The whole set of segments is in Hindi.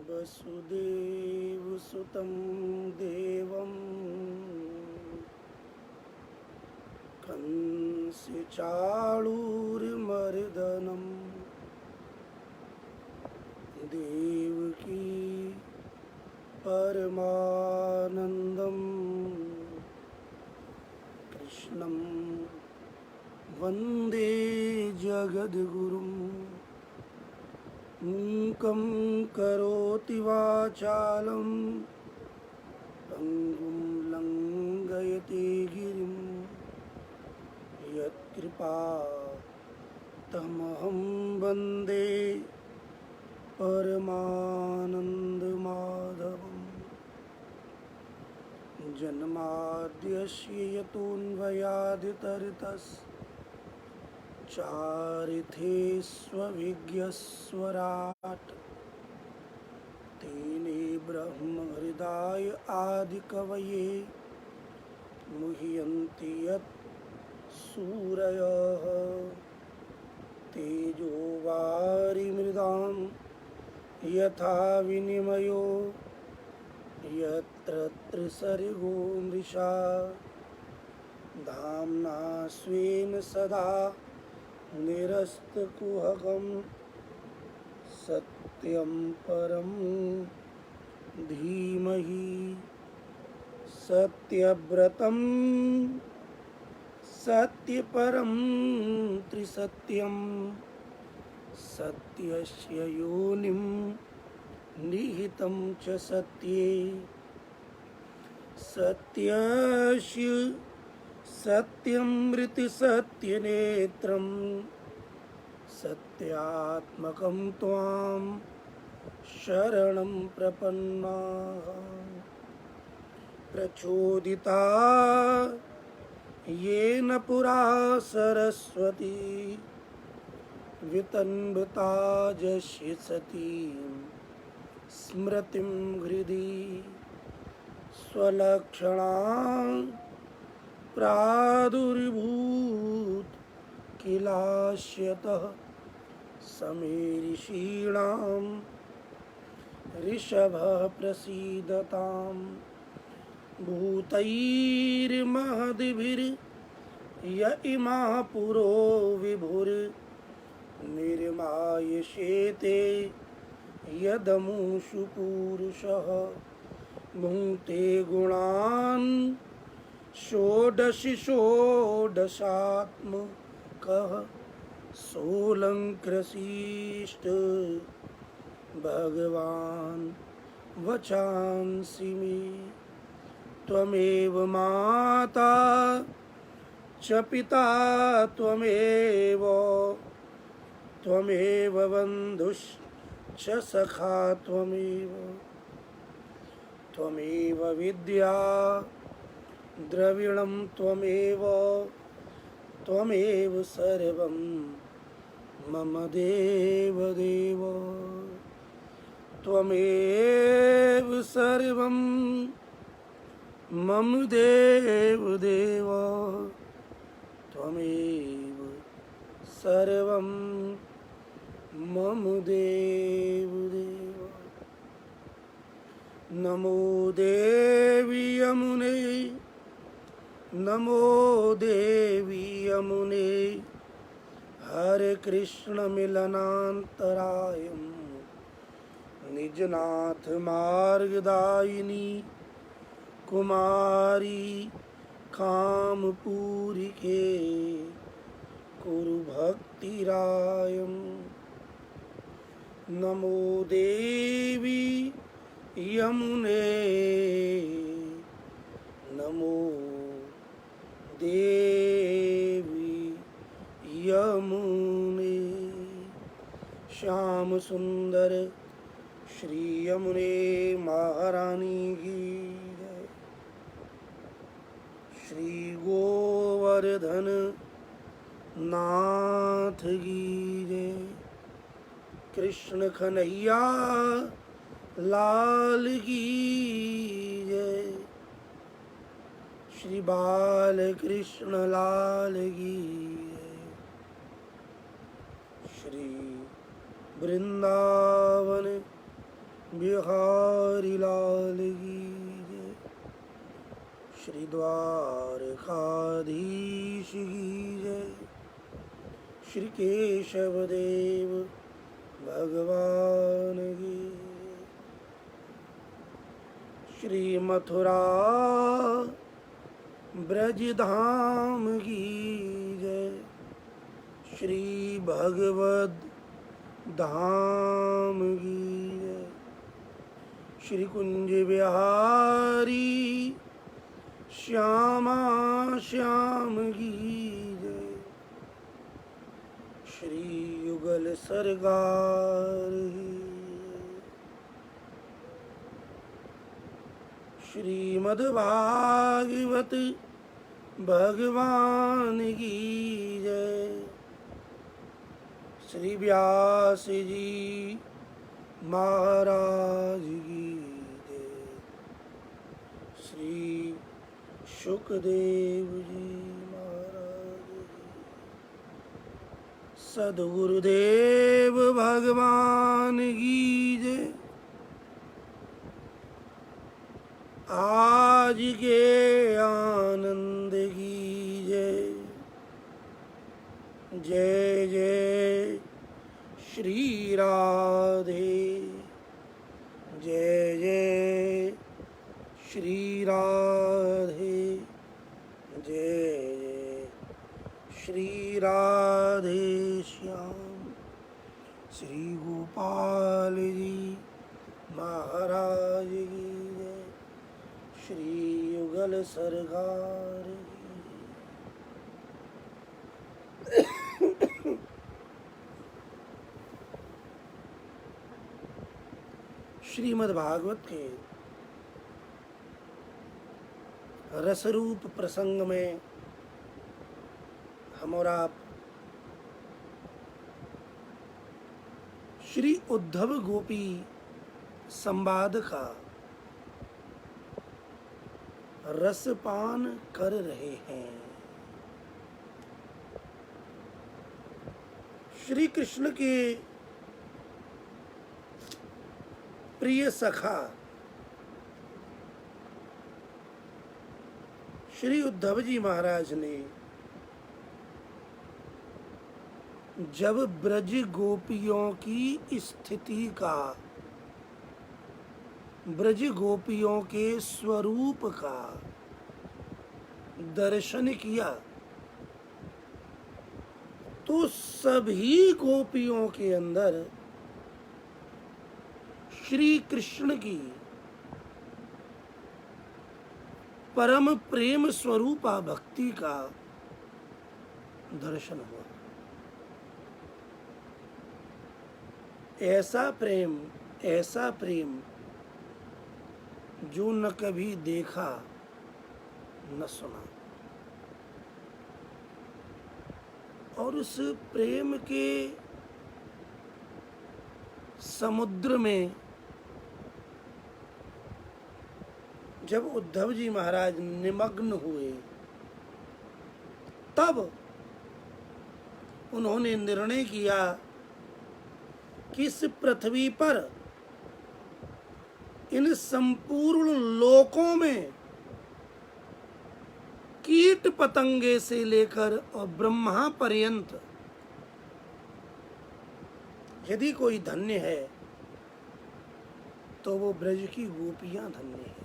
वसुदेवसुतं देवं कंसचाणूरमर्दनं देवकी परमानन्दं कृष्णं वन्दे जगद्गुरुं मूकं करोति वाचालं पङ्गुं लङ्घयते गिरिं यत्कृपातमहं वन्दे परमानन्दमाधवम् जन्माद्यस्य यतोऽन्वयादितरितश्चारिथेष्वभिज्ञस्वराट् तेने ब्रह्महृदाय आदिकवये मुह्यन्ति यत् सूरयः तेजो वारिमृदां यथा विनिमयो यत्र त्रिसर्गो मृषा धाम्ना स्वेन सदा निरस्तकुहकं सत्यं परं धीमहि सत्यव्रतं सत्यपरं त्रिसत्यं सत्यस्य योनिं निहितं च सत्ये सत्यस्य सत्यमृतसत्यनेत्रं सत्यात्मकं त्वां शरणं प्रपन्नाः प्रचोदिता येन पुरा सरस्वती वितन्वता जस्य सतीं स्मृतिं हृदि स्वलक्षणां प्रादुर्भूत किलास्यतः समेरिषीणां ऋषभः प्रसीदतां भूतैर्महद्भिर्य इमाः पुरो विभुर्निर्मायशेते यदमुषु पूरुषः भुङ्क्ते गुणान् षोडशात्मकः सोऽलङ्कृष्ट भगवान् वचांसि मे त्वमेव माता च पिता त्वमेव बन्धुश्च सखा त्वमेव विद्या द्रविणं त्वमेव सर्वं मम देवदेव त्वमेव सर्वं मम देवदेव त्वमेव सर्वं मम देवदेव नमो देवी यमुने नमो देवी यमुने हरे कृष्ण मिलनान्तरायं निजनाथ मार्गदायिनी कुमारी कामपूरिके कुरु भक्तिरायं नमो देवी यमुने नमो देवी यमुने श्याम सुंदर श्री यमुने महारानी की जय श्री गोवर्धन नाथ की जय कृष्ण कन्हैया लाल की जय श्री बाल कृष्ण लाल की जय श्री वृंदावन बिहारी लाल की जय। श्री द्वारकाधीश की जय। श्री केशव देव भगवान की जय। श्री मथुरा ब्रज धाम की जय। श्री भगवद धाम की जय। श्री कुंज बिहारी श्यामा श्याम की जय। श्री युगल सरकार की जय। श्रीमद् भागवत भगवान की जय। श्री व्यास जी महाराज की जय। श्री शुकदेव जी महाराज की। सद्गुरुदेव भगवान की जय। आज के आनंद की जय। जय जय श्री राधे। जय जय श्री राधे। जय जय श्री राधे श्याम। श्री गोपाल जी महाराज की जय। श्री युगल सरकार की। श्रीमद् भागवत के रसरूप प्रसंग में हम और आप श्री उद्धव गोपी संवाद का रसपान कर रहे हैं। श्री कृष्ण के प्रिय सखा श्री उद्धव जी महाराज ने जब ब्रज गोपियों की स्थिति का, ब्रज गोपियों के स्वरूप का दर्शन किया तो सभी गोपियों के अंदर श्री कृष्ण की परम प्रेम स्वरूपा भक्ति का दर्शन हुआ। ऐसा प्रेम जो न कभी देखा न सुना। और उस प्रेम के समुद्र में जब उद्धव जी महाराज निमग्न हुए तब उन्होंने निर्णय किया कि इस पृथ्वी पर इन संपूर्ण लोकों में कीट पतंगे से लेकर और ब्रह्मा पर्यंत यदि कोई धन्य है तो वो ब्रज की गोपियां धन्य है।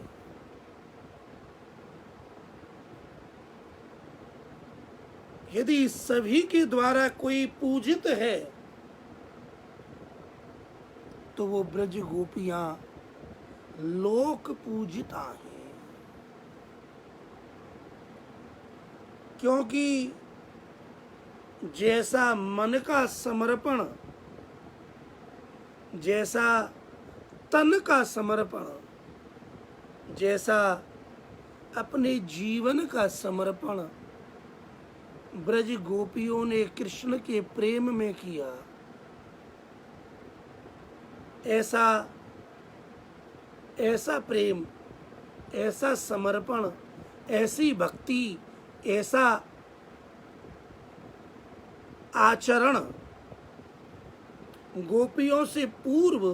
यदि सभी के द्वारा कोई पूजित है तो वो ब्रज गोपियां लोक पूजिता हैं। क्योंकि जैसा मन का समर्पण, जैसा तन का समर्पण, जैसा अपने जीवन का समर्पण ब्रज गोपियों ने कृष्ण के प्रेम में किया, ऐसा प्रेम, ऐसा समर्पण, ऐसी भक्ति, ऐसा आचरण गोपियों से पूर्व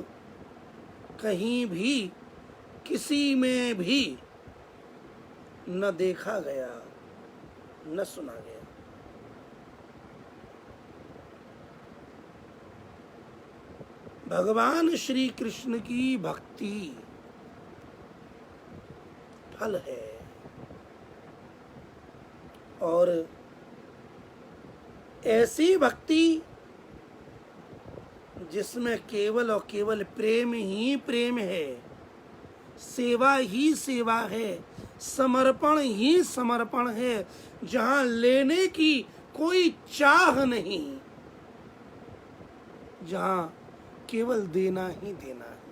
कहीं भी किसी में भी न देखा गया न सुना गया। भगवान श्री कृष्ण की भक्ति फल है और ऐसी भक्ति जिसमें केवल और केवल प्रेम ही प्रेम है, सेवा ही सेवा है, समर्पण ही समर्पण है, जहां लेने की कोई चाह नहीं, जहां केवल देना ही देना है,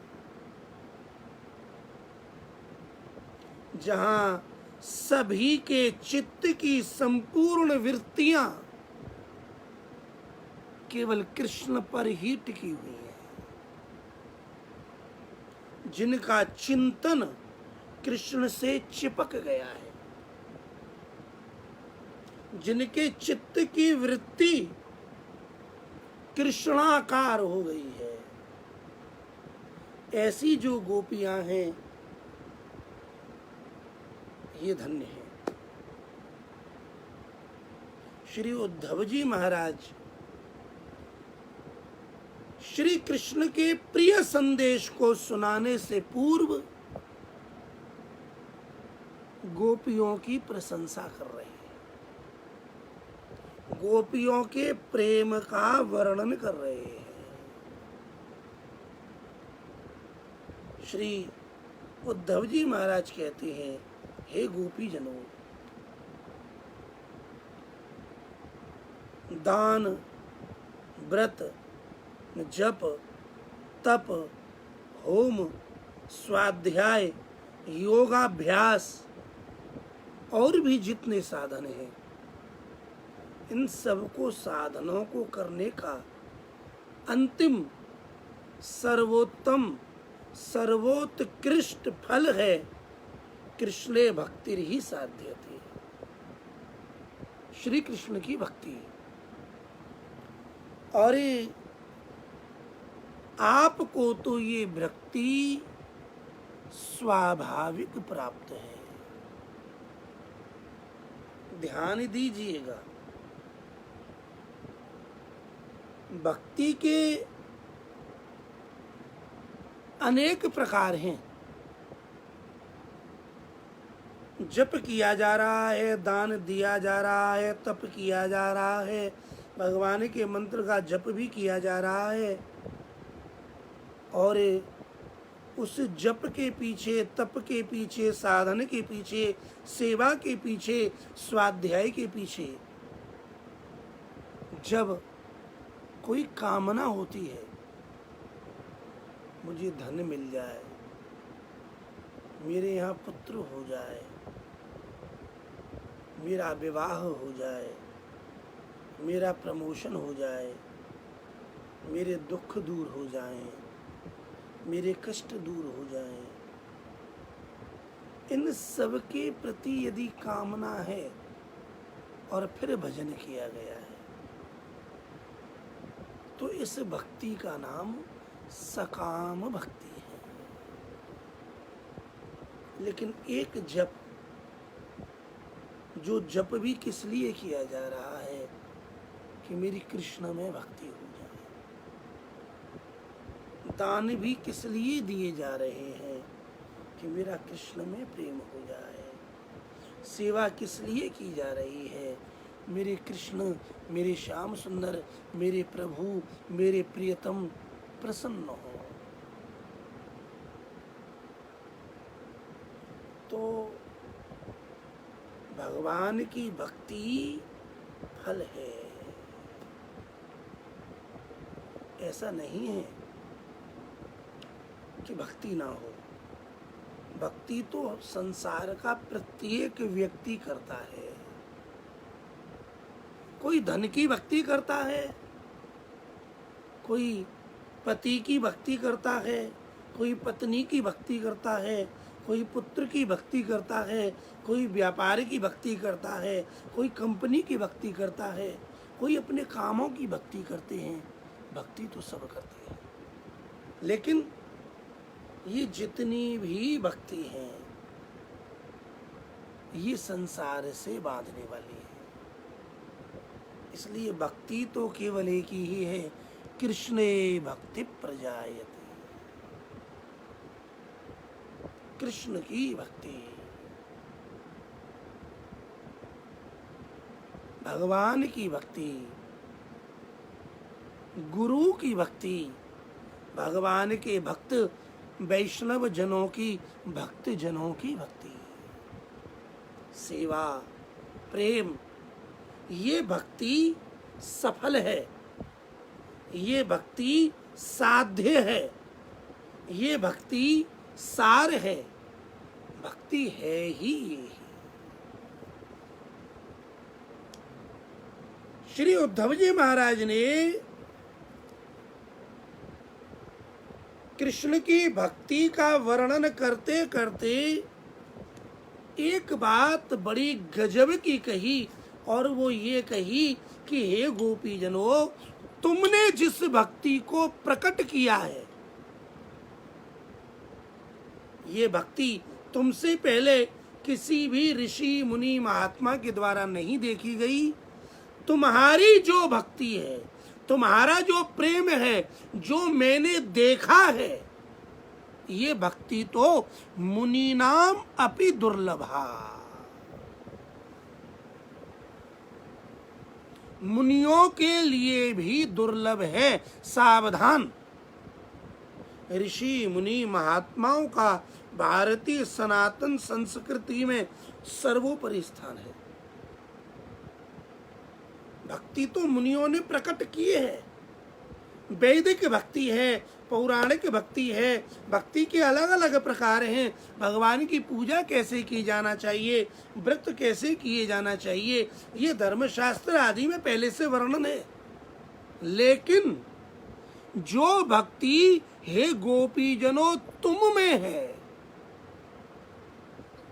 जहां सभी के चित्त की संपूर्ण वृत्तियां केवल कृष्ण पर ही टिकी हुई है, जिनका चिंतन कृष्ण से चिपक गया है, जिनके चित्त की वृत्ति कृष्णाकार हो गई है, ऐसी जो गोपियां हैं ये धन्य है। श्री उद्धव जी महाराज श्री कृष्ण के प्रिय संदेश को सुनाने से पूर्व गोपियों की प्रशंसा कर रहे हैं, गोपियों के प्रेम का वर्णन कर रहे हैं। श्री उद्धव जी महाराज कहते हैं, हे गोपी जनों, दान, व्रत, जप, तप, होम, स्वाध्याय, योगाभ्यास और भी जितने साधन हैं, इन सबको साधनों को करने का अंतिम सर्वोत्तम सर्वोत्कृष्ट फल है कृष्णे भक्ति ही साध्य थी, श्री कृष्ण की भक्ति। और आपको तो ये भक्ति स्वाभाविक प्राप्त है, ध्यान दीजिएगा। भक्ति के अनेक प्रकार हैं, जप किया जा रहा है, दान दिया जा रहा है, तप किया जा रहा है, भगवान के मंत्र का जप भी किया जा रहा है, और उस जप के पीछे, तप के पीछे, साधन के पीछे, सेवा के पीछे, स्वाध्याय के पीछे जब कोई कामना होती है, मुझे धन मिल जाए, मेरे यहाँ पुत्र हो जाए, मेरा विवाह हो जाए, मेरा प्रमोशन हो जाए, मेरे दुख दूर हो जाएं, मेरे कष्ट दूर हो जाएं, इन सब के प्रति यदि कामना है और फिर भजन किया गया है, तो इस भक्ति का नाम सकाम भक्ति है। लेकिन एक जप, जो जप भी किस लिए किया जा रहा है कि मेरी कृष्ण में भक्ति हो जाए, दान भी किस लिए दिए जा रहे हैं कि मेरा कृष्ण में प्रेम हो जाए, सेवा किस लिए की जा रही है, मेरे कृष्ण, मेरे श्याम सुंदर, मेरे प्रभु, मेरे प्रियतम प्रसन्न हो। तो भगवान की भक्ति फल है, ऐसा नहीं है कि भक्ति ना हो। भक्ति तो संसार का प्रत्येक व्यक्ति करता है। कोई धन की भक्ति करता है, कोई पति की भक्ति करता है, कोई पत्नी की भक्ति करता है, कोई पुत्र की भक्ति करता है, कोई व्यापार की भक्ति करता है, कोई कंपनी की भक्ति करता है, कोई अपने कामों की भक्ति करते हैं। भक्ति तो सब करते हैं, लेकिन ये जितनी भी भक्ति है ये संसार से बांधने वाली है। इसलिए भक्ति तो केवल एक ही है, कृष्णे भक्ति प्रजायते, कृष्ण की भक्ति, भगवान की भक्ति, गुरु की भक्ति, भगवान के भक्त वैष्णव जनों की, भक्त जनों की भक्ति, सेवा, प्रेम, ये भक्ति सफल है, ये भक्ति साध्य है, ये भक्ति सार है, भक्ति है ही ये। श्री उद्धव जी महाराज ने कृष्ण की भक्ति का वर्णन करते करते एक बात बड़ी गजब की कही, और वो ये कही कि हे गोपीजनों, तुमने जिस भक्ति को प्रकट किया है, ये भक्ति तुमसे पहले किसी भी ऋषि मुनि महात्मा के द्वारा नहीं देखी गई। तुम्हारी जो भक्ति है, तुम्हारा जो प्रेम है, जो मैंने देखा है, ये भक्ति तो मुनीनाम अपि दुर्लभा, मुनियों के लिए भी दुर्लभ है। सावधान, ऋषि मुनि महात्माओं का भारतीय सनातन संस्कृति में सर्वोपरि स्थान है। भक्ति तो मुनियों ने प्रकट किए है, वैदिक भक्ति है, पौराणिक भक्ति है, भक्ति के अलग अलग प्रकार हैं। भगवान की पूजा कैसे की जाना चाहिए, व्रत कैसे किए जाना चाहिए, ये धर्मशास्त्र आदि में पहले से वर्णन है। लेकिन जो भक्ति हे गोपीजनों तुम में है,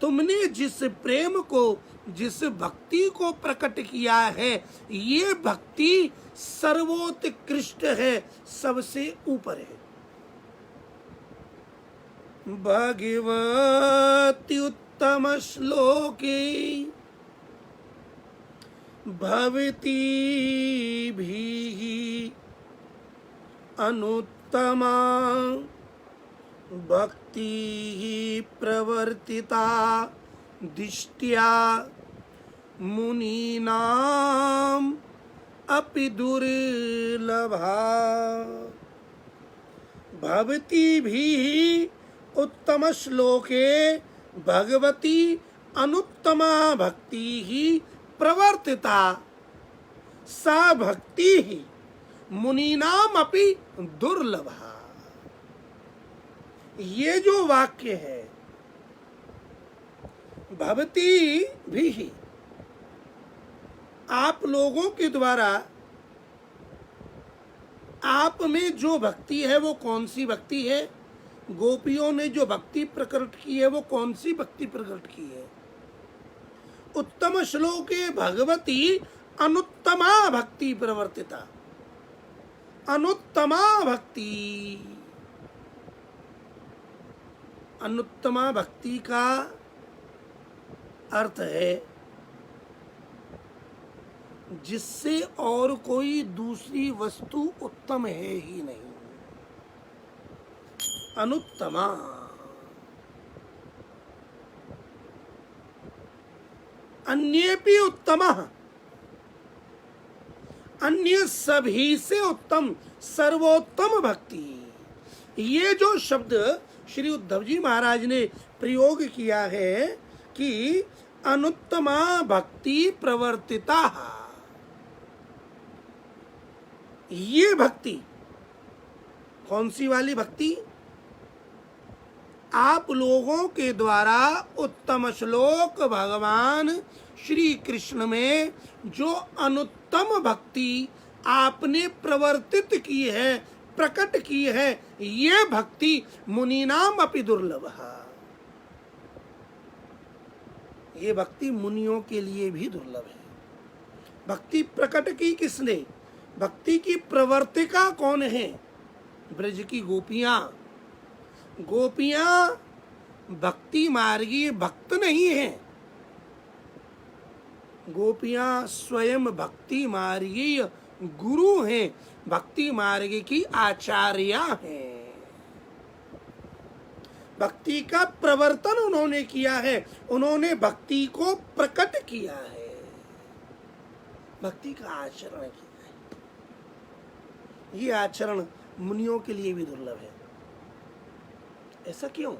तुमने जिस प्रेम को, जिस भक्ति को प्रकट किया है, ये भक्ति सर्वोत्कृष्ट है, सबसे ऊपर है। भगवति उत्तम श्लोके भवती भी अनुत्तमा भक्ति प्रवर्तिता दिष्ट्या मुनीनाम अपि दुर्लभा। भवती भी उत्तम श्लोके भगवती अनुत्तमा भक्ति ही प्रवर्तिता सा भक्ति ही मुनीनाम अपि दुर्लभा। ये जो वाक्य है, भवती भी, आप लोगों के द्वारा आप में जो भक्ति है वो कौन सी भक्ति है? गोपियों ने जो भक्ति प्रकट की है वो कौन सी भक्ति प्रकट की है? उत्तम श्लोके भगवती अनुत्तमा भक्ति प्रवर्तिता। अनुत्तमा भक्ति, अनुत्तमा भक्ति का अर्थ है जिससे और कोई दूसरी वस्तु उत्तम है ही नहीं। अनुत्तमा, अन्येपि उत्तमः, अन्य सभी से उत्तम, सर्वोत्तम भक्ति। ये जो शब्द श्री उद्धव जी महाराज ने प्रयोग किया है कि अनुत्तमा भक्ति प्रवर्तिता, ये भक्ति कौन सी वाली भक्ति? आप लोगों के द्वारा उत्तम श्लोक भगवान श्री कृष्ण में जो अनुत्तम भक्ति आपने प्रवर्तित की है, प्रकट की है, ये भक्ति मुनीनाम अपि दुर्लभः। ये भक्ति मुनियों के लिए भी दुर्लभ है। भक्ति प्रकट की किसने? भक्ति की प्रवर्तिका कौन है? ब्रज की गोपियां। गोपियां भक्ति मार्गी भक्त नहीं है, गोपियां स्वयं भक्ति मार्गी गुरु हैं, भक्ति मार्ग की आचार्या हैं। भक्ति का प्रवर्तन उन्होंने किया है, उन्होंने भक्ति को प्रकट किया है, भक्ति का आचरण किया है। ये आचरण मुनियों के लिए भी दुर्लभ है। ऐसा क्यों?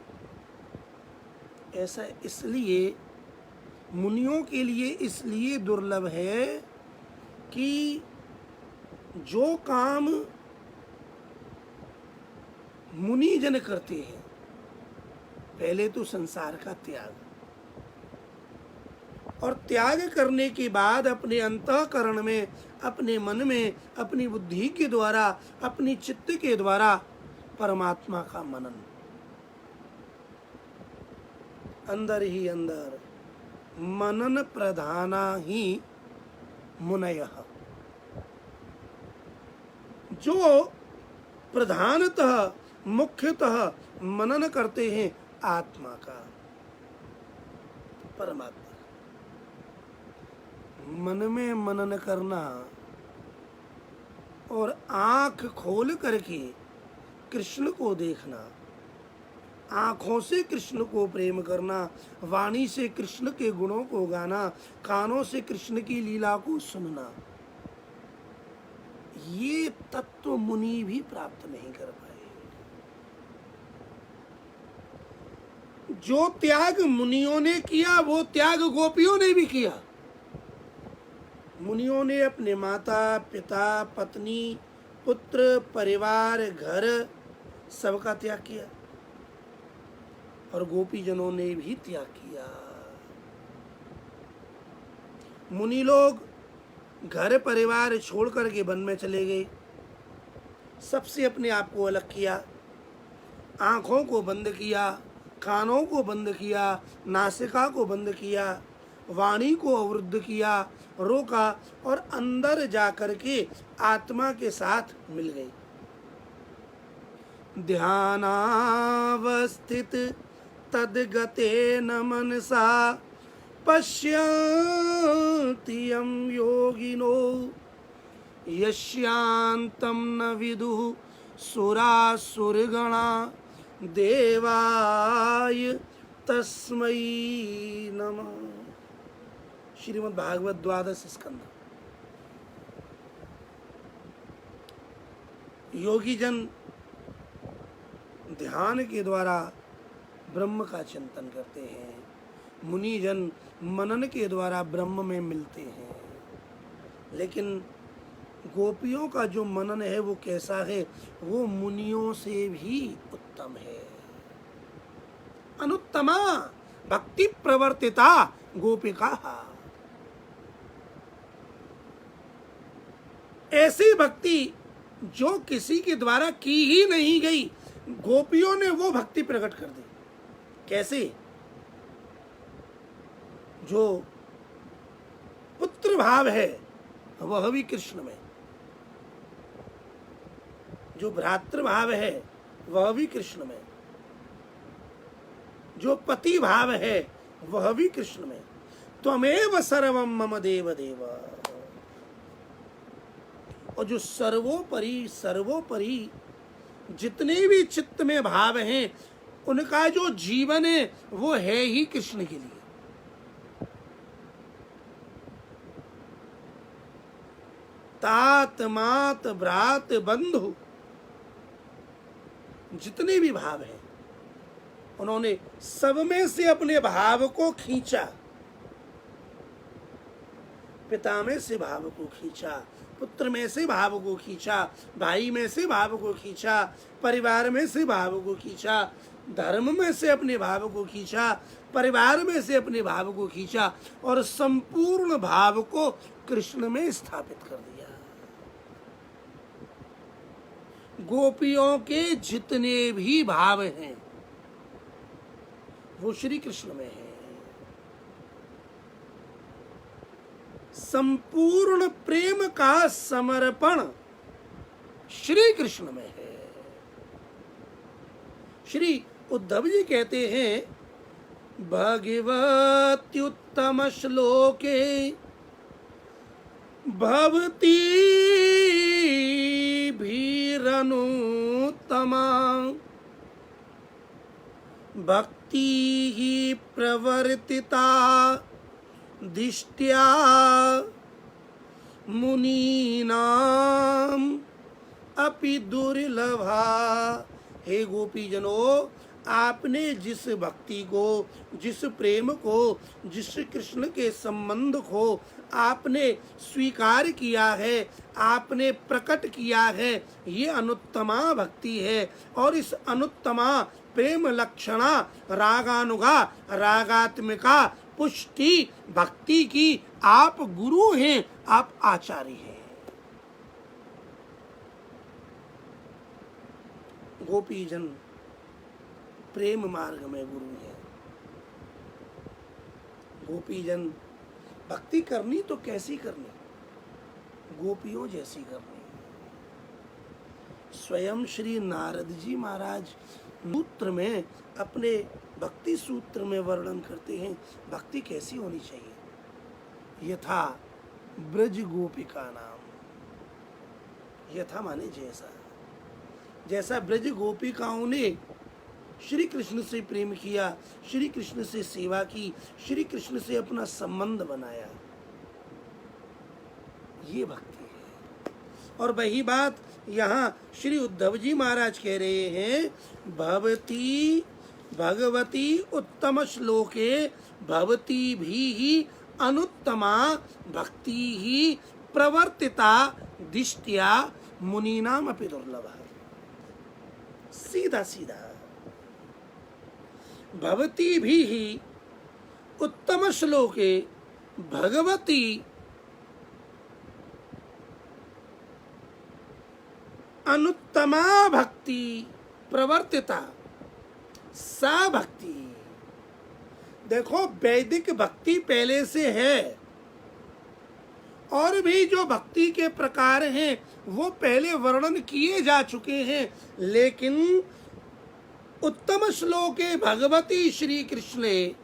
ऐसा इसलिए मुनियों के लिए इसलिए दुर्लभ है कि जो काम मुनि जन करते हैं, पहले तो संसार का त्याग, और त्याग करने के बाद अपने अंतःकरण में, अपने मन में, अपनी बुद्धि के द्वारा, अपनी चित्त के द्वारा परमात्मा का मनन, अंदर ही अंदर मनन प्रधाना ही मुनयः। जो प्रधानतः मुख्यतः मनन करते हैं आत्मा का, परमात्मा। मन में मनन करना और आंख खोल करके कृष्ण को देखना, आंखों से कृष्ण को प्रेम करना, वाणी से कृष्ण के गुणों को गाना, कानों से कृष्ण की लीला को सुनना, ये तत्व मुनि भी प्राप्त नहीं कर पाए। जो त्याग मुनियों ने किया वो त्याग गोपियों ने भी किया। मुनियों ने अपने माता पिता पत्नी पुत्र परिवार घर सबका त्याग किया, और गोपी जनों ने भी त्याग किया। मुनि लोग घर परिवार छोड़ करके वन में चले गए, सबसे अपने आप को अलग किया, आंखों को बंद किया, कानों को बंद किया, नासिका को बंद किया, वाणी को अवरुद्ध किया, रोका, और अंदर जाकर के आत्मा के साथ मिल गई। ध्यानावस्थित तद्गतेन मनसा पश्यन्ति यं योगिनो यस्यान्तं न विदुः सुरासुरगणा देवाय तस्मै नमः। श्रीमद् भागवत द्वादश स्कंद। योगी जन ध्यान के द्वारा ब्रह्म का चिंतन करते हैं, मुनि जन मनन के द्वारा ब्रह्म में मिलते हैं। लेकिन गोपियों का जो मनन है वो कैसा है? वो मुनियों से भी उत्तम है। अनुत्तमा भक्ति प्रवर्तिता गोपिका। ऐसी भक्ति जो किसी के द्वारा की ही नहीं गई, गोपियों ने वो भक्ति प्रकट कर दी। कैसे? जो पुत्र भाव है वह भी कृष्ण में, जो भ्रातृ भाव है वह भी कृष्ण में, जो पति भाव है वह भी कृष्ण में। त्वमेव सर्वम मम देव देव। और जो सर्वोपरि जितने भी चित्त में भाव हैं, उनका जो जीवन है वो है ही कृष्ण के लिए। तात मात भ्रात बंधु जितने भी भाव हैं, उन्होंने सब में से अपने भाव को खींचा। पिता में से भाव को खींचा, पुत्र में से भाव को खींचा, भाई में से भाव को खींचा, परिवार में से भाव को खींचा, धर्म में से अपने भाव को खींचा, परिवार में से अपने भाव को खींचा, और संपूर्ण भाव को कृष्ण में स्थापित कर दिया। गोपियों के जितने भी भाव हैं वो श्री कृष्ण में है। संपूर्ण प्रेम का समर्पण श्री कृष्ण में है। श्री उद्धव जी कहते हैं भगवत्युत्तम श्लोके भवती भीरनुत्तमा भक्ति ही प्रवर्तिता दिष्ट्या मुनीनाम अपि दुर्लभा। हे गोपीजनों, आपने जिस भक्ति को, जिस प्रेम को, जिस कृष्ण के संबंध को आपने स्वीकार किया है, आपने प्रकट किया है, ये अनुत्तमा भक्ति है। और इस अनुत्तमा प्रेम लक्षणा रागानुगा रागात्मिका पुष्टि भक्ति की आप गुरु हैं, आप आचार्य हैं। गोपीजन प्रेम मार्ग में गुरु हैं। गोपीजन भक्ति करनी तो कैसी करनी? गोपियों जैसी करनी। स्वयं श्री नारद जी महाराज सूत्र में, अपने भक्ति सूत्र में वर्णन करते हैं भक्ति कैसी होनी चाहिए। यथा ब्रज गोपिका नाम, यथा माने जैसा, जैसा ब्रज गोपिकाओं ने श्री कृष्ण से प्रेम किया, श्री कृष्ण से सेवा की, श्री कृष्ण से अपना संबंध बनाया, ये भक्ति है। और वही बात यहाँ श्री उद्धव जी महाराज कह रहे हैं भवती भगवती उत्तम श्लोके भवती भी ही अनुत्तमा भक्ति ही प्रवर्तिता दिष्ट्या मुनीनाम अपि दुर्लभा। सीधा सीधा भवती भी ही उत्तम श्लोके भगवती अनुत्तमा भक्ति प्रवर्तिता सा भक्ति। देखो, वैदिक भक्ति पहले से है और भी जो भक्ति के प्रकार हैं वो पहले वर्णन किए जा चुके हैं, लेकिन उत्तम श्लोके भगवती श्री कृष्णे,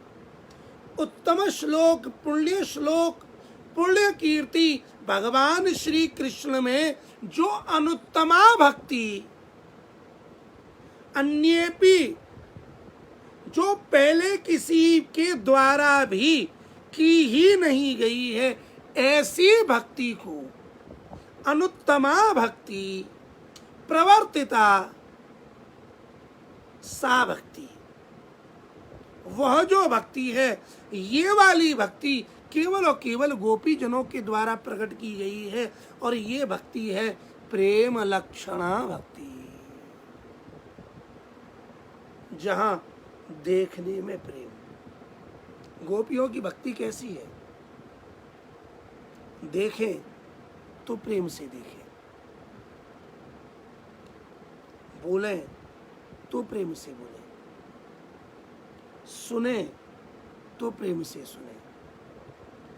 उत्तम श्लोक पुण्य कीर्ति भगवान श्री कृष्ण में जो अनुत्तमा भक्ति अन्येपि जो पहले किसी के द्वारा भी की ही नहीं गई है, ऐसी भक्ति को अनुत्तमा भक्ति प्रवर्तिता सा भक्ति। वह जो भक्ति है, ये वाली भक्ति केवल और केवल गोपी जनों के द्वारा प्रकट की गई है, और ये भक्ति है प्रेम लक्षणा भक्ति, जहां देखने में प्रेम। गोपियों की भक्ति कैसी है? देखें तो प्रेम से देखें, बोलें तो प्रेम से बोलें, सुने तो प्रेम से सुने,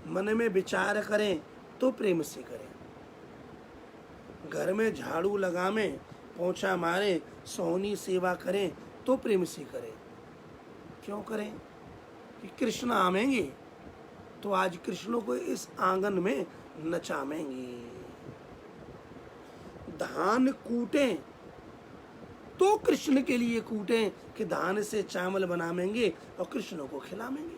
मन में विचार करें तो प्रेम से करें, घर में झाड़ू लगावें, पोंछा मारें, सोहनी सेवा करें तो प्रेम से करें। क्यों करें? कि कृष्ण आवेंगे तो आज कृष्ण को इस आंगन में नचावेंगे। धान कूटें तो कृष्ण के लिए कूटें कि धान से चावल बनावेंगे और कृष्ण को खिलावेंगे।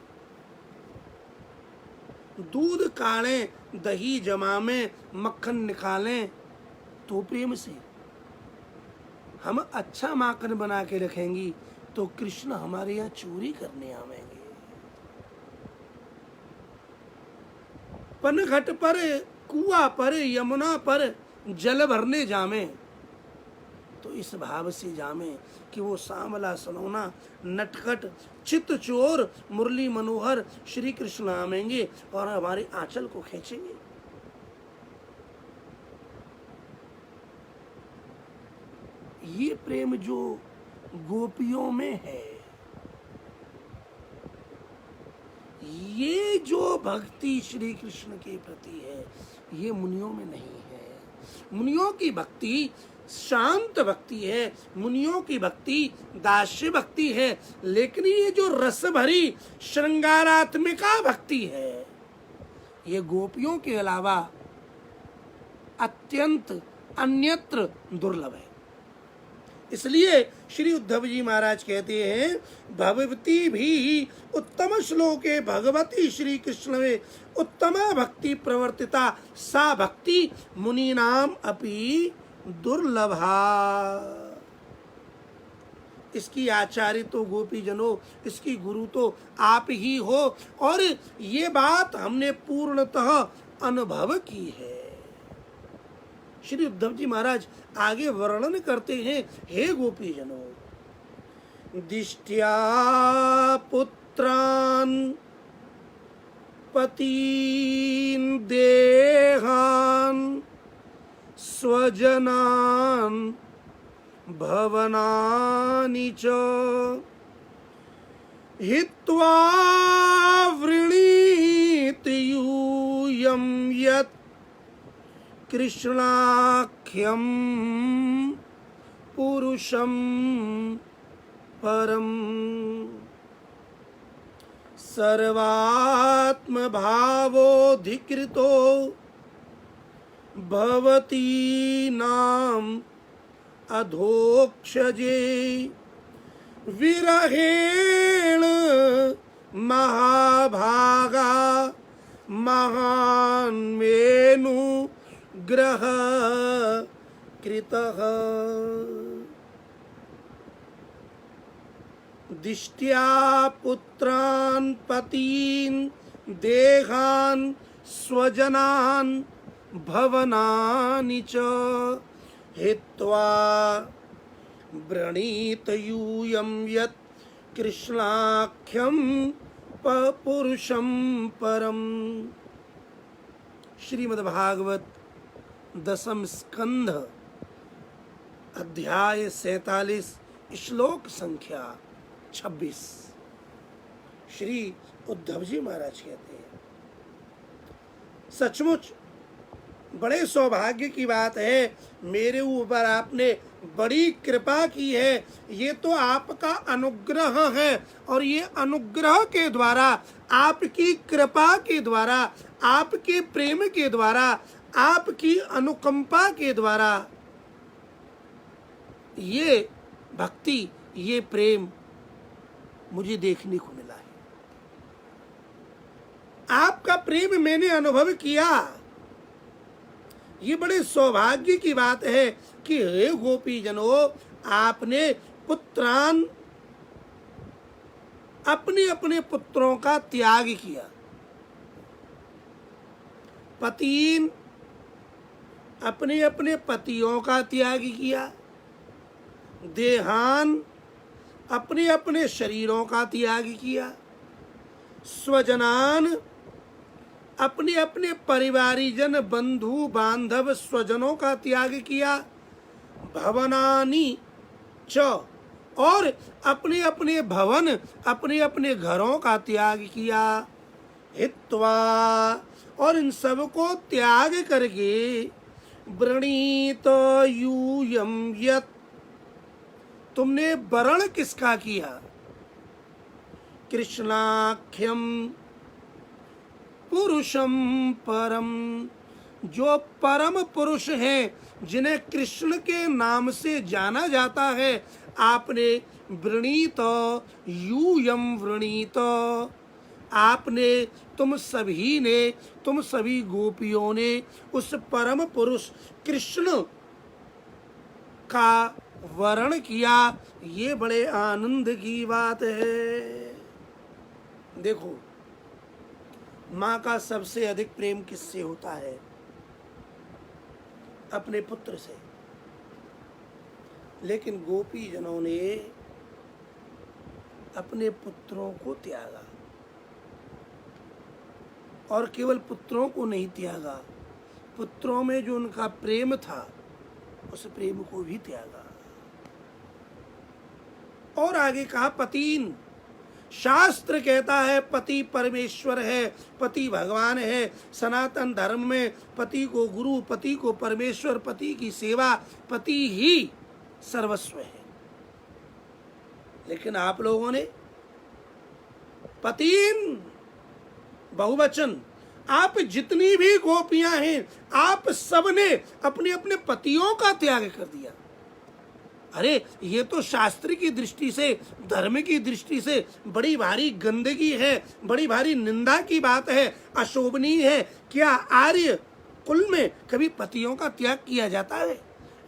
दूध काढ़ें, दही जमावें, मक्खन निकालें तो प्रेम से। हम अच्छा माखन बना के रखेंगी तो कृष्ण हमारे यहाँ चोरी करने आवेंगे। पनघट पर, कुआ पर, यमुना पर जल भरने जावें तो इस भाव से जावें कि वो सांवला सलोना नटखट चित्त चोर मुरली मनोहर श्री कृष्ण आवेंगे और हमारे आंचल को खींचेंगे। ये प्रेम जो गोपियों में है, ये जो भक्ति श्री कृष्ण के प्रति है, ये मुनियों में नहीं है। मुनियों की भक्ति शांत भक्ति है, मुनियों की भक्ति दास्य भक्ति है। लेकिन ये जो रस भरी श्रृंगारात्मिका भक्ति है, ये गोपियों के अलावा अत्यंत अन्यत्र दुर्लभ है। इसलिए श्री उद्धव जी महाराज कहते हैं, भगवती भी उत्तम श्लोके भगवती श्री कृष्ण में उत्तम भक्ति प्रवर्तिता सा भक्ति मुनीनाम अपि दुर्लभा। इसकी आचार्य तो गोपी जनों, इसकी गुरु तो आप ही हो, और ये बात हमने पूर्णतः अनुभव की है। श्री उद्धव जी महाराज आगे वर्णन करते हैं, हे गोपी जनों, दिष्ट्या पुत्रान पतीन देहान स्वजनान भवनानि च हित्वा वृणीत यूयं यत् कृष्णाख्यं पुरुषं परम। सर्वात्मभावोऽधिकृतो भवती नाम अधोक्षजे विरहेण महाभागा महान्मेनु ग्रह कृतः। दिष्ट्या पुत्रान् पतीन् देहान् स्वजनान् भवनानि च हित्वा वृणीत यूयं यत् कृष्णाख्यं पुरुषं परम। श्रीमद्भागवत दशम स्कंध अध्याय 47 श्लोक संख्या 26। श्री उद्धव जी महाराज कहते हैं, सचमुच बड़े सौभाग्य की बात है, मेरे ऊपर आपने बड़ी कृपा की है। ये तो आपका अनुग्रह है, और ये अनुग्रह के द्वारा, आपकी कृपा के द्वारा, आपके प्रेम के द्वारा, आपकी अनुकंपा के द्वारा ये भक्ति, ये प्रेम मुझे देखने को मिला है। आपका प्रेम मैंने अनुभव किया। ये बड़े सौभाग्य की बात है कि हे गोपी जनों, आपने पुत्रान, अपने अपने पुत्रों का त्याग किया। पतीन, अपने अपने पतियों का त्याग किया। देहान, अपने अपने शरीरों का त्याग किया। स्वजनान, अपने अपने परिवारीजन बंधु बांधव स्वजनों का त्याग किया। भवनानि च, और अपने अपने भवन, अपने अपने घरों का त्याग किया। हित्वा, और इन सब को त्याग करके वृणीत यूयं यत्, तुमने वरण किसका किया? कृष्णाख्यम पुरुषम परम, जो परम पुरुष हैं, जिन्हें कृष्ण के नाम से जाना जाता है, आपने वृणीत यूयम वृणीत, आपने, तुम सभी ने, तुम सभी गोपियों ने उस परम पुरुष कृष्ण का वर्ण किया। ये बड़े आनंद की बात है। देखो, माँ का सबसे अधिक प्रेम किससे होता है? अपने पुत्र से। लेकिन गोपी जनों ने अपने पुत्रों को त्यागा, और केवल पुत्रों को नहीं त्यागा, पुत्रों में जो उनका प्रेम था उस प्रेम को भी त्यागा। और आगे कहा पतीन, शास्त्र कहता है पति परमेश्वर है, पति भगवान है। सनातन धर्म में पति को गुरु, पति को परमेश्वर, पति की सेवा, पति ही सर्वस्व है। लेकिन आप लोगों ने पतिन बहुवचन, आप जितनी भी गोपियां हैं, आप सबने अपने अपने पतियों का त्याग कर दिया। अरे ये तो शास्त्र की दृष्टि से, धर्म की दृष्टि से बड़ी भारी गंदगी है, बड़ी भारी निंदा की बात है, अशोभनीय है। क्या आर्य कुल में कभी पतियों का त्याग किया जाता है?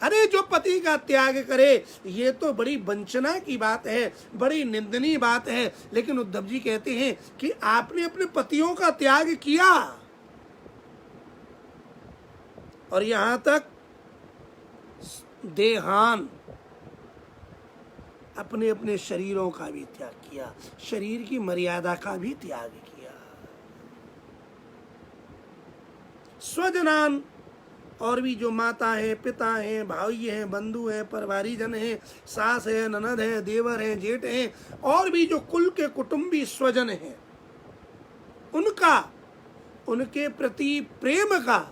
अरे जो पति का त्याग करे, ये तो बड़ी वंचना की बात है, बड़ी निंदनीय बात है। लेकिन उद्धव जी कहते हैं कि आपने अपने पतियों का त्याग किया, और यहां तक देहान, अपने अपने शरीरों का भी त्याग किया, शरीर की मर्यादा का भी त्याग किया। स्वजनान, और भी जो माता है, पिता है, भाई है, बंधु है, परिवारी जन है, सास है, ननद है, देवर है, जेठ है, और भी जो कुल के कुटुंबी स्वजन हैं, उनका, उनके प्रति प्रेम का,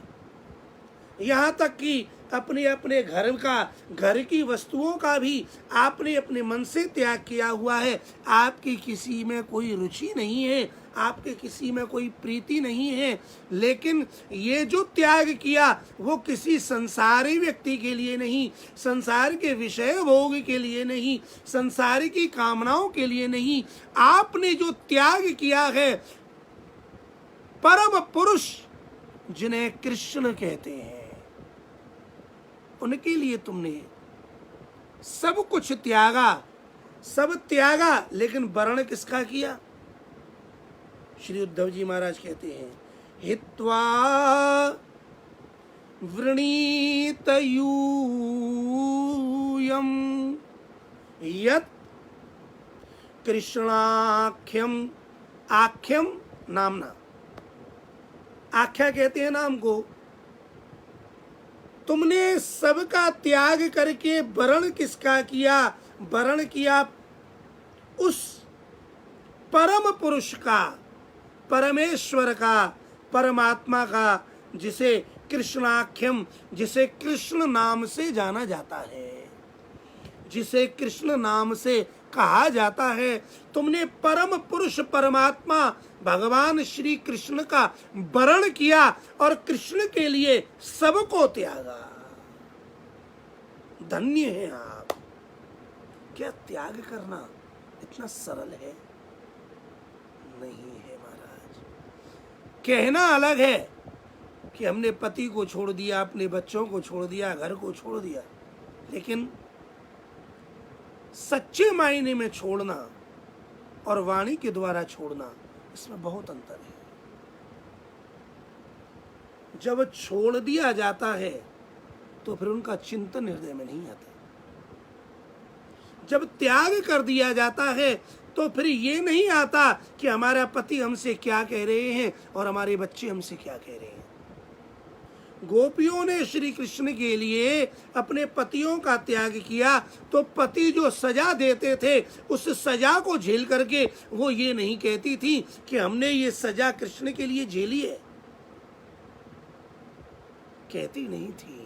यहाँ तक कि अपने अपने घर का, घर की वस्तुओं का भी आपने अपने मन से त्याग किया हुआ है। आपकी किसी में कोई रुचि नहीं है, आपके किसी में कोई प्रीति नहीं है। लेकिन ये जो त्याग किया वो किसी संसारी व्यक्ति के लिए नहीं, संसार के विषय भोग के लिए नहीं, संसार की कामनाओं के लिए नहीं। आपने जो त्याग किया है, परम पुरुष जिन्हें कृष्ण कहते हैं, उनके लिए तुमने सब कुछ त्यागा, सब त्यागा। लेकिन वर्ण किसका किया? श्री उद्धव जी महाराज कहते हैं, हित्वा वृणीत यूयम यत् कृष्णाख्यम, आख्यम नामना, आख्या कहते हैं नाम को। तुमने सबका त्याग करके वरण किसका किया? वरण किया उस परम पुरुष का, परमेश्वर का, परमात्मा का, जिसे कृष्णाख्यम, जिसे कृष्ण नाम से जाना जाता है, जिसे कृष्ण नाम से कहा जाता है। तुमने परम पुरुष परमात्मा भगवान श्री कृष्ण का वरण किया और कृष्ण के लिए सबको त्यागा। धन्य है आप। क्या त्याग करना इतना सरल है? नहीं है महाराज। कहना अलग है कि हमने पति को छोड़ दिया, अपने बच्चों को छोड़ दिया, घर को छोड़ दिया, लेकिन सच्चे मायने में छोड़ना और वाणी के द्वारा छोड़ना, इसमें बहुत अंतर है। जब छोड़ दिया जाता है तो फिर उनका चिंतन हृदय में नहीं आता। जब त्याग कर दिया जाता है तो फिर ये नहीं आता कि हमारा पति हमसे क्या कह रहे हैं और हमारे बच्चे हमसे क्या कह रहे हैं। गोपियों ने श्री कृष्ण के लिए अपने पतियों का त्याग किया, तो पति जो सजा देते थे उस सजा को झेल करके वो ये नहीं कहती थी कि हमने ये सजा कृष्ण के लिए झेली है, कहती नहीं थी।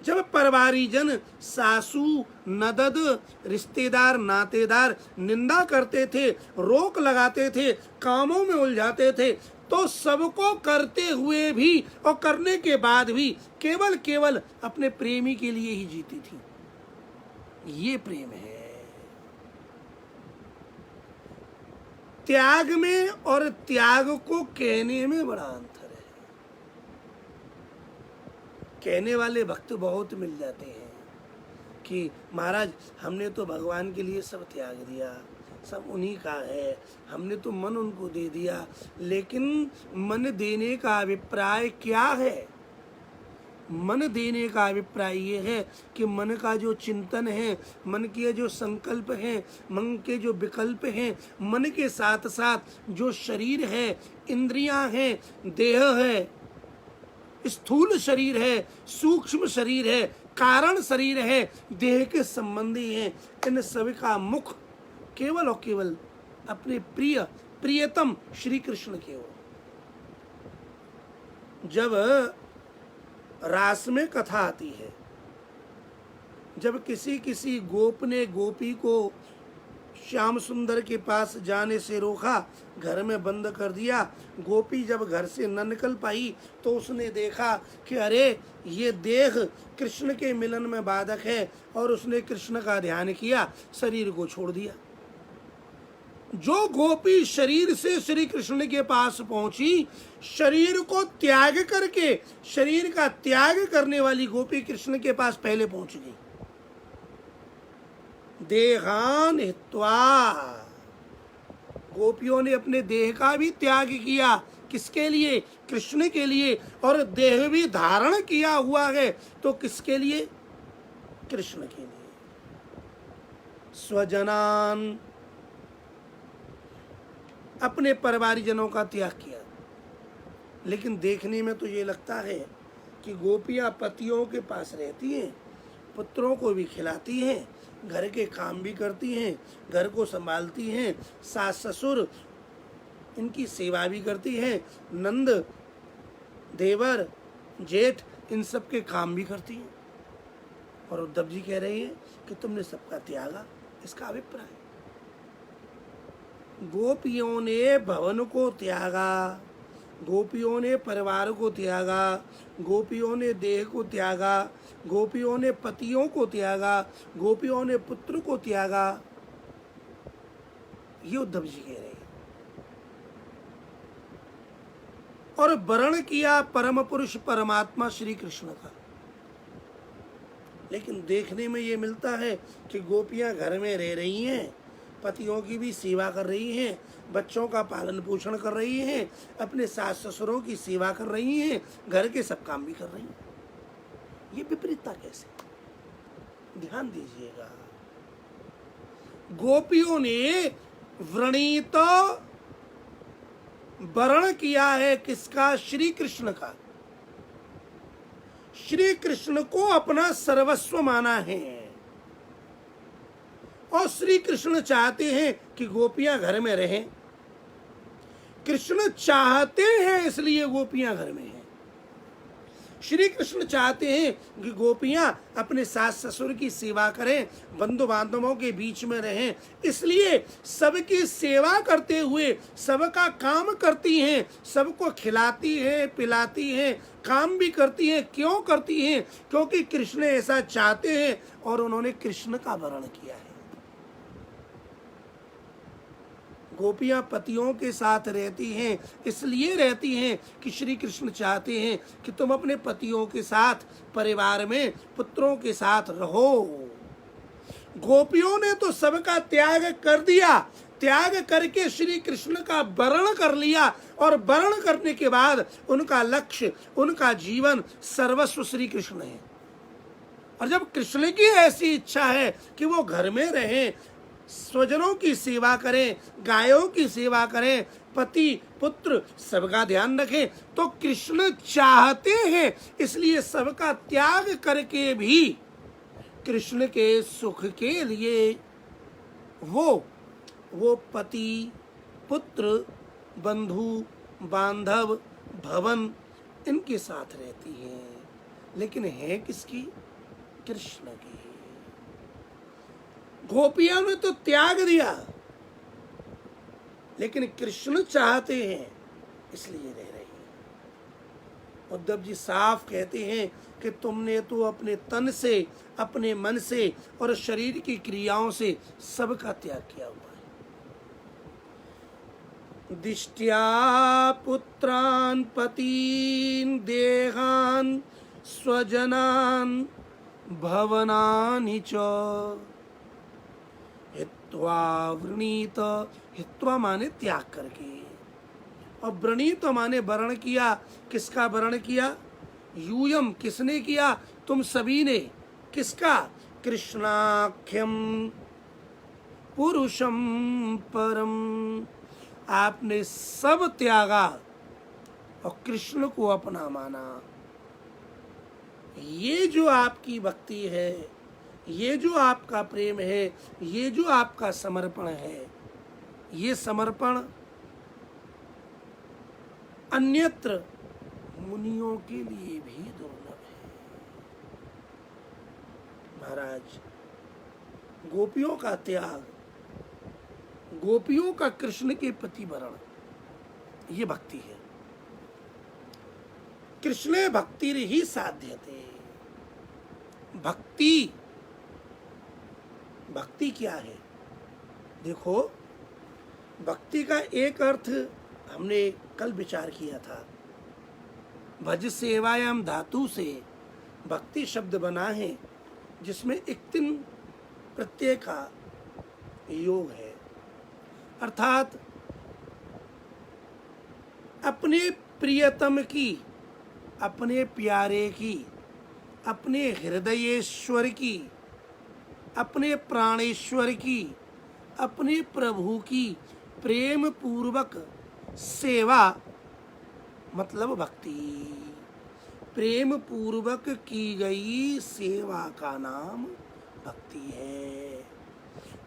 जब परिवारीजन, सासू, नदद, रिश्तेदार, नातेदार निंदा करते थे, रोक लगाते थे, कामों में उलझाते थे, तो सबको करते हुए भी और करने के बाद भी केवल अपने प्रेमी के लिए ही जीती थी। ये प्रेम है। त्याग में और त्याग को कहने में बड़ा अंतर है। कहने वाले भक्त बहुत मिल जाते हैं कि महाराज हमने तो भगवान के लिए सब त्याग दिया, सब उन्हीं का है, हमने तो मन उनको दे दिया। लेकिन मन देने का अभिप्राय क्या है? मन देने का अभिप्राय ये है कि मन का जो चिंतन है, मन के जो संकल्प हैं, मन के जो विकल्प हैं, मन के साथ साथ जो शरीर है, इंद्रियां हैं, देह है, स्थूल शरीर है, सूक्ष्म शरीर है, कारण शरीर है, देह के संबंधी हैं, इन सभी का मुख केवल और केवल अपने प्रियतम श्री कृष्ण के हो। जब रास में कथा आती है, जब किसी गोप ने गोपी को श्याम सुंदर के पास जाने से रोका, घर में बंद कर दिया, गोपी जब घर से न निकल पाई तो उसने देखा कि अरे ये देह कृष्ण के मिलन में बाधक है, और उसने कृष्ण का ध्यान किया, शरीर को छोड़ दिया। जो गोपी शरीर से श्री कृष्ण के पास पहुंची, शरीर को त्याग करके, शरीर का त्याग करने वाली गोपी कृष्ण के पास पहले पहुंच गई। देहान हित्वा, गोपियों ने अपने देह का भी त्याग किया, किसके लिए? कृष्ण के लिए। और देह भी धारण किया हुआ है तो किसके लिए? कृष्ण के लिए। स्वजनान, अपने परिवारजनों का त्याग किया। लेकिन देखने में तो ये लगता है कि गोपियां पतियों के पास रहती हैं, पुत्रों को भी खिलाती हैं, घर के काम भी करती हैं, घर को संभालती हैं, सास ससुर इनकी सेवा भी करती हैं, नंद देवर जेठ इन सब के काम भी करती हैं। और उद्धव जी कह रहे हैं कि तुमने सबका त्यागा। इसका अभिप्राय, गोपियों ने भवन को त्यागा, गोपियों ने परिवार को त्यागा, गोपियों ने देह को त्यागा, गोपियों ने पतियों को त्यागा, गोपियों ने पुत्र को त्यागा। ये उद्धव जी कह रहे हैं। और वर्ण किया परम पुरुष परमात्मा श्री कृष्ण का। लेकिन देखने में ये मिलता है कि गोपियां घर में रह रही हैं, पतियों की भी सेवा कर रही हैं, बच्चों का पालन पोषण कर रही हैं, अपने सास ससुरों की सेवा कर रही हैं, घर के सब काम भी कर रही हैं। ये विपरीतता कैसे? ध्यान दीजिएगा। गोपियों ने व्रणित वर्ण किया है किसका? श्री कृष्ण का। श्री कृष्ण को अपना सर्वस्व माना है, और श्री कृष्ण चाहते हैं कि गोपियां घर में रहें। कृष्ण चाहते हैं इसलिए गोपियां घर में हैं। श्री कृष्ण चाहते हैं कि गोपियां अपने सास ससुर की सेवा करें, बंधु बांधवों के बीच में रहें, इसलिए सबकी सेवा करते हुए सबका काम करती हैं, सबको खिलाती हैं, पिलाती हैं, काम भी करती हैं। क्यों करती हैं? क्योंकि कृष्ण ऐसा चाहते हैं और उन्होंने कृष्ण का वर्ण किया है। गोपियां पतियों के साथ रहती हैं, इसलिए रहती हैं कि श्री कृष्ण चाहते हैं कि तुम अपने पतियों के साथ परिवार में पुत्रों के साथ रहो। गोपियों ने तो सबका त्याग कर दिया, त्याग करके श्री कृष्ण का वर्ण कर लिया, और वर्ण करने के बाद उनका लक्ष्य, उनका जीवन सर्वस्व श्री कृष्ण है। और जब कृष्ण की ऐसी इच्छा है कि वो घर में रहें, स्वजनों की सेवा करें, गायों की सेवा करें, पति पुत्र सबका ध्यान रखें, तो कृष्ण चाहते हैं, इसलिए सबका त्याग करके भी कृष्ण के सुख के लिए वो पति पुत्र बंधु बांधव भवन इनके साथ रहती हैं। लेकिन है किसकी? कृष्ण की। गोपियों ने तो त्याग दिया, लेकिन कृष्ण चाहते हैं इसलिए रह रही है। उद्धव जी साफ कहते हैं कि तुमने तो अपने तन से, अपने मन से और शरीर की क्रियाओं से सबका त्याग किया हुआ है। दिष्ट्या पुत्रान पतीन देहान स्वजनान भवनानि च हित्वा वृणीत। हित्वा माने त्याग करके, और वृणीत माने वर्ण किया। किसका वर्ण किया? यूयम, किसने किया? तुम सभी ने। किसका? कृष्णाख्यम पुरुषम परम। आपने सब त्यागा और कृष्ण को अपना माना। ये जो आपकी भक्ति है, ये जो आपका प्रेम है, ये जो आपका समर्पण है, ये समर्पण अन्यत्र मुनियों के लिए भी दुर्लभ है। महाराज, गोपियों का त्याग, गोपियों का कृष्ण के प्रति वरण, ये भक्ति है। कृष्णे भक्तिर् ही साध्यते। भक्ति, भक्ति क्या है? देखो, भक्ति का एक अर्थ हमने कल विचार किया था। भज सेवायाम धातु से भक्ति शब्द बना है, जिसमें एक तिन प्रत्यय का योग है, अर्थात अपने प्रियतम की, अपने प्यारे की, अपने हृदयेश्वर की, अपने प्राणेश्वर की, अपने प्रभु की प्रेम पूर्वक सेवा, मतलब भक्ति। प्रेम पूर्वक की गई सेवा का नाम भक्ति है।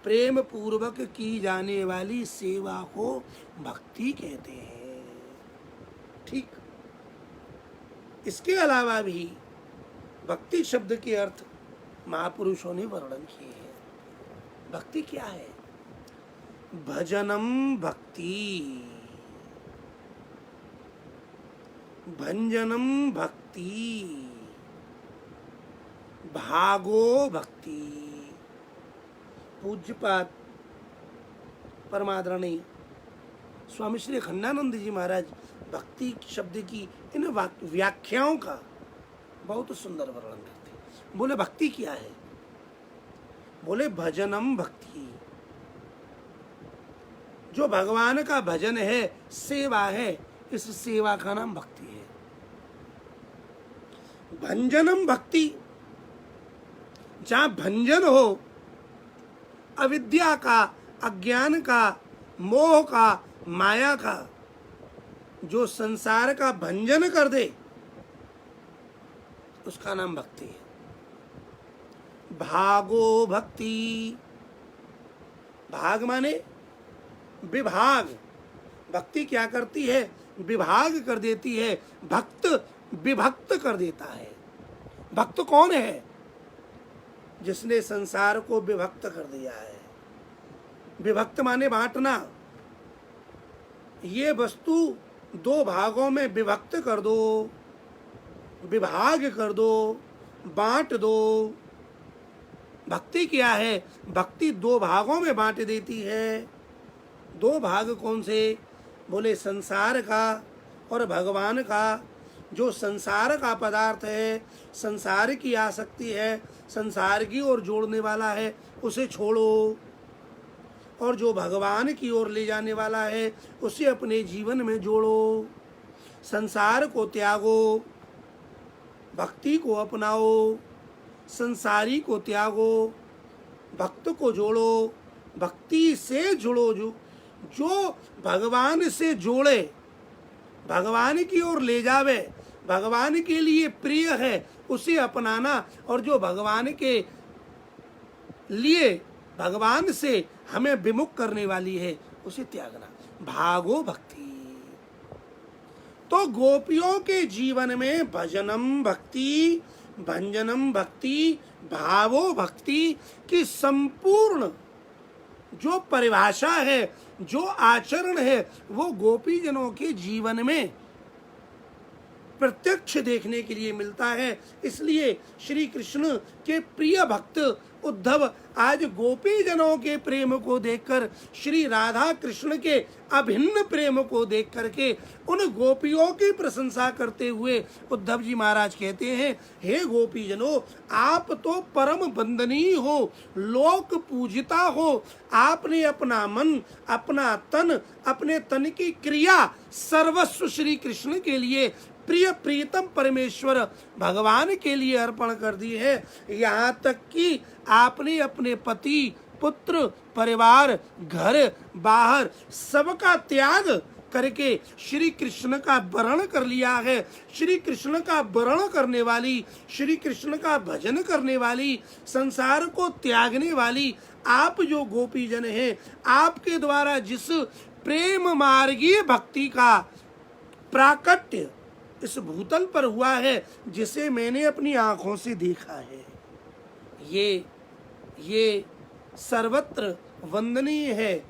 प्रेम पूर्वक की जाने वाली सेवा को भक्ति कहते हैं। ठीक, इसके अलावा भी भक्ति शब्द के अर्थ महापुरुषों ने वर्णन किए हैं। भक्ति क्या है? भजनम भक्ति, भंजनम भक्ति, भागो भक्ति। पूज्यपाद परमादरणीय स्वामी श्री अखंडानंद जी महाराज भक्ति शब्द की इन व्याख्याओं का बहुत सुंदर वर्णन करते हैं। बोले भक्ति क्या है? बोले भजनम भक्ति, जो भगवान का भजन है, सेवा है, इस सेवा का नाम भक्ति है। भंजनम भक्ति, जहां भंजन हो, अविद्या का, अज्ञान का, मोह का, माया का, जो संसार का भंजन कर दे, उसका नाम भक्ति है। भागो भक्ति, भाग माने विभाग। भक्ति क्या करती है? विभाग कर देती है, भक्त विभक्त कर देता है। भक्त कौन है? जिसने संसार को विभक्त कर दिया है। विभक्त माने बांटना। ये वस्तु दो भागों में विभक्त कर दो, विभाग कर दो, बांट दो। भक्ति क्या है? भक्ति दो भागों में बांट देती है। दो भाग कौन से? बोले संसार का और भगवान का। जो संसार का पदार्थ है, संसार की आसक्ति है, संसार की ओर जोड़ने वाला है, उसे छोड़ो। और जो भगवान की ओर ले जाने वाला है, उसे अपने जीवन में जोड़ो। संसार को त्यागो, भक्ति को अपनाओ। संसारी को त्यागो, भक्त को जोड़ो। भक्ति से जुड़ो। जो भगवान से जोड़े, भगवान की ओर ले जावे, भगवान के लिए प्रिय है, उसे अपनाना। और जो भगवान के लिए, भगवान से हमें विमुख करने वाली है, उसे त्यागना। भागो भक्ति। तो गोपियों के जीवन में भजनम भक्ति, भंजनम भक्ति, भावो भक्ति की संपूर्ण जो परिभाषा है, जो आचरण है, वो गोपी जनों के जीवन में प्रत्यक्ष देखने के लिए मिलता है। इसलिए श्री कृष्ण के प्रिय भक्त उद्धव आज गोपी जनों के प्रेम को देखकर, श्री राधा कृष्ण के अभिन्न प्रेम को देख करके उन गोपियों की प्रशंसा करते हुए उद्धव जी महाराज कहते हैं, हे गोपी जनों, आप तो परम वंदनीय हो, लोक पूजिता हो। आपने अपना मन, अपना तन, अपने तन की क्रिया सर्वस्व श्री कृष्ण के लिए, प्रिय प्रीतम परमेश्वर भगवान के लिए अर्पण कर दी है। यहाँ तक कि आपने अपने पति, पुत्र, परिवार, घर बाहर सबका त्याग करके श्री कृष्ण का वर्ण कर लिया है। श्री कृष्ण का वर्ण करने वाली, श्री कृष्ण का भजन करने वाली, संसार को त्यागने वाली आप जो गोपी जन हैं, आपके द्वारा जिस प्रेम मार्गीय भक्ति का प्राकट्य इस भूतल पर हुआ है, जिसे मैंने अपनी आंखों से देखा है, ये सर्वत्र वंदनीय है,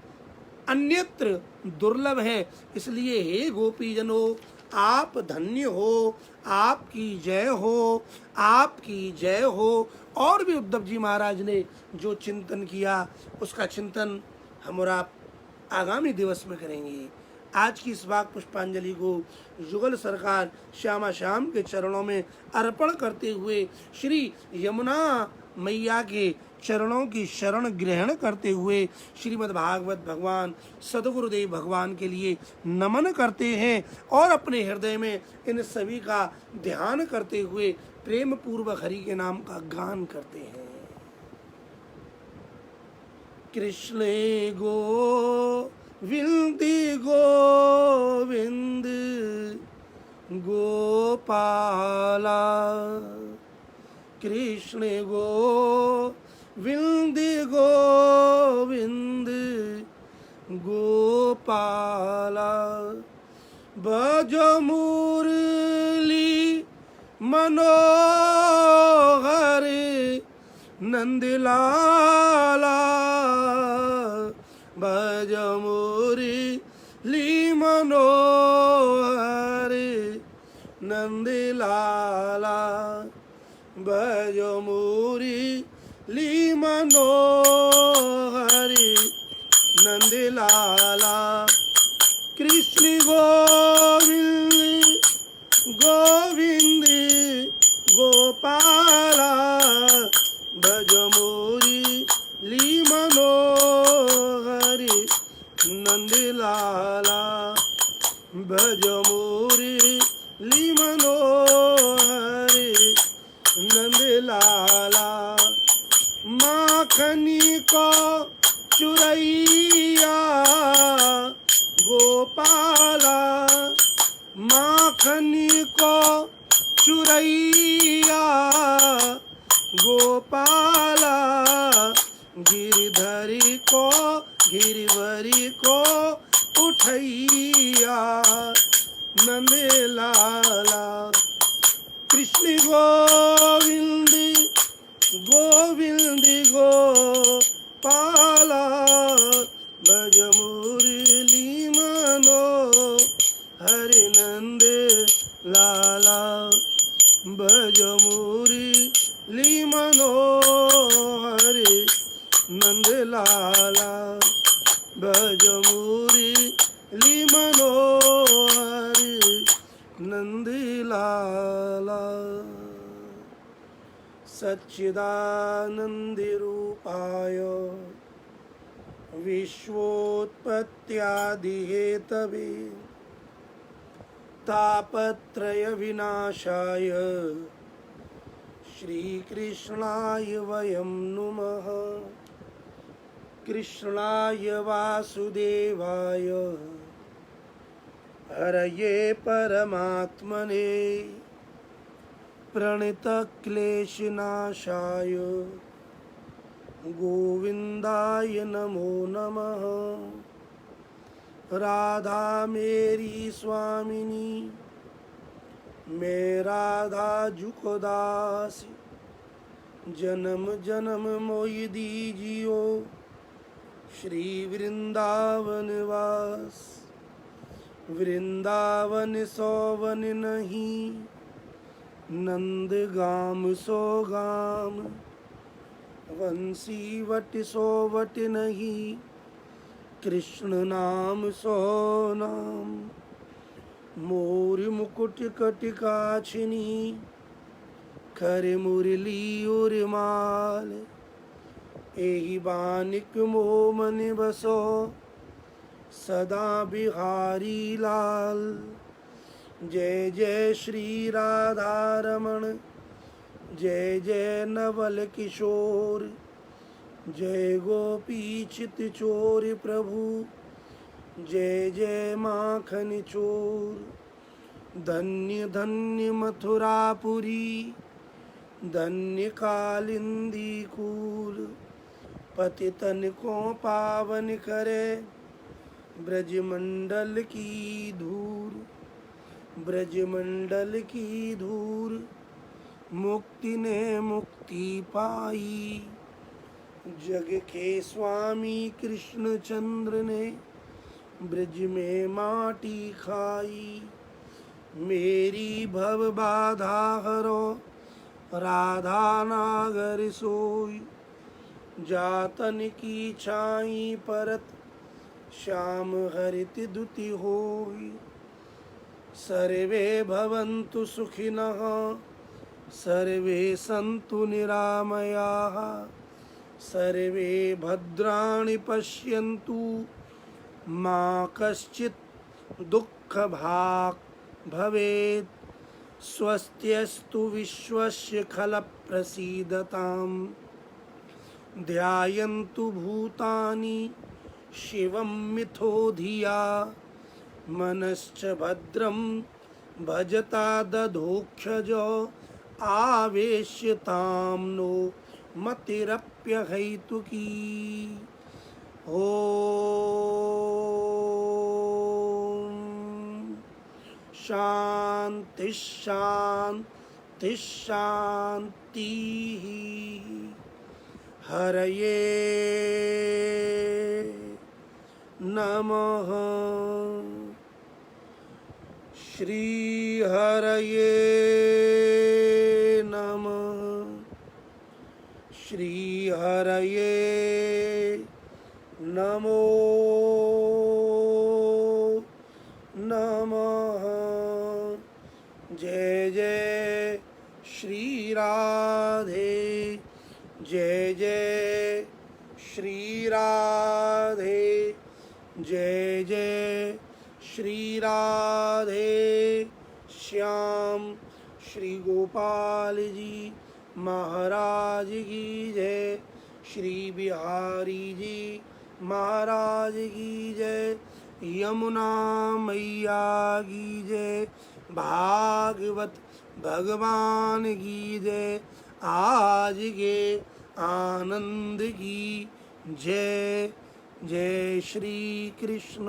अन्यत्र दुर्लभ है। इसलिए हे गोपी जनों, आप धन्य हो, आपकी जय हो, आपकी जय हो। और भी उद्धव जी महाराज ने जो चिंतन किया, उसका चिंतन हम और आप आगामी दिवस में करेंगे। आज की इस वाक पुष्पांजलि को युगल सरकार श्यामा श्याम के चरणों में अर्पण करते हुए, श्री यमुना मैया के चरणों की शरण ग्रहण करते हुए, श्रीमद् भागवत भगवान सदगुरुदेव भगवान के लिए नमन करते हैं और अपने हृदय में इन सभी का ध्यान करते हुए प्रेम पूर्वक हरि के नाम का गान करते हैं। कृष्ण गोविंद गोविंद गोपाला, कृष्ण गोविंद गोविंद गोपाला, भज मुरली मनोहर नंदलाला, भज मुरली मनोहर नंदलाला, भज मुरली मनोहर नंदलाला, कृष्ण गोविंद गोविंद गोपाला, भज मुरली मनोहर नंदलाला, भज मुरली मनोहर नंदलाला, माखनी को चुरैया गोपाला, माखनी को चुरैया गोपाला, गिरधरी को गिरवरी को उठैया नंदलाला, कृष्ण गोविंद गोविंद गोपाला, भज मुरली मनोहर नंदलाला, भज मुरली मनोहर नंदलाला, भज मुरली मनोहर नंदलाला। सच्चिदानंदरूपाय विश्वोत्पत्त्यादिहेतवे तापत्रय विनाशाय श्रीकृष्णाय वयं नुमः। कृष्णाय वासुदेवाय हरये परमात्मने प्रणतक्लेशनाशाय गोविंदाय नमो नमः। राधा मेरी स्वामिनी, मैं राधा जुकोदास, जन्म जन्म मोहि दीजियो श्री वृंदावन वास। वृंदावन सोवन नहीं, नंद गाम सो गाम, वंशी वट सो वट नहीं, कृष्ण नाम सो नाम। मोर मुकुट कटिकाछिनी, खर मुरली उर्माल, एहि बानिक मोमन बसो सदा बिहारी लाल। जय जय श्री राधा रमण, जय जय नवल किशोर, जय गोपी चित चोर प्रभु, जय जय माखन चोर। धन्य धन्य मथुरापुरी, धन्य कालिंदी कूल। पतितन को पावन करे, ब्रजमंडल की धूल। ब्रजमंडल की धूल, मुक्ति ने मुक्ति पाई। जग के स्वामी कृष्णचंद्र ने ब्रज में माटी खाई। मेरी भव बाधा हरो, राधा नागर सोई। जातन की छाई परत, श्याम हरित दुति होई। सर्वे भवन्तु सुखिनः, सर्वे सन्तु निरामयाः। सर्वे भद्राणि पश्यन्तु, मा कश्चित् दुःखभाग् भवेत्। स्वस्त्यस्तु विश्वस्य खलप्रसीदताम्। ध्यायन्तु भूतानि शिवं मिथो धिया। मनश्च भद्रं भजता दधोक्षजो। आवेश्यतां नो मतिरप्यहैतुकी। ॐ शान्ति शान्ति शान्तिः। हरये नमः। श्री हरये नमः। श्री हरये नमो नमः। जय जय श्री राधे, जय जय श्री राधे, जय जय श्री राधे श्याम। श्री गोपाल जी महाराज की जय। श्री बिहारी जी महाराज की जय। यमुना मैया की जय। भागवत भगवान की जय। आज के आनंद की जय। जय श्री कृष्ण।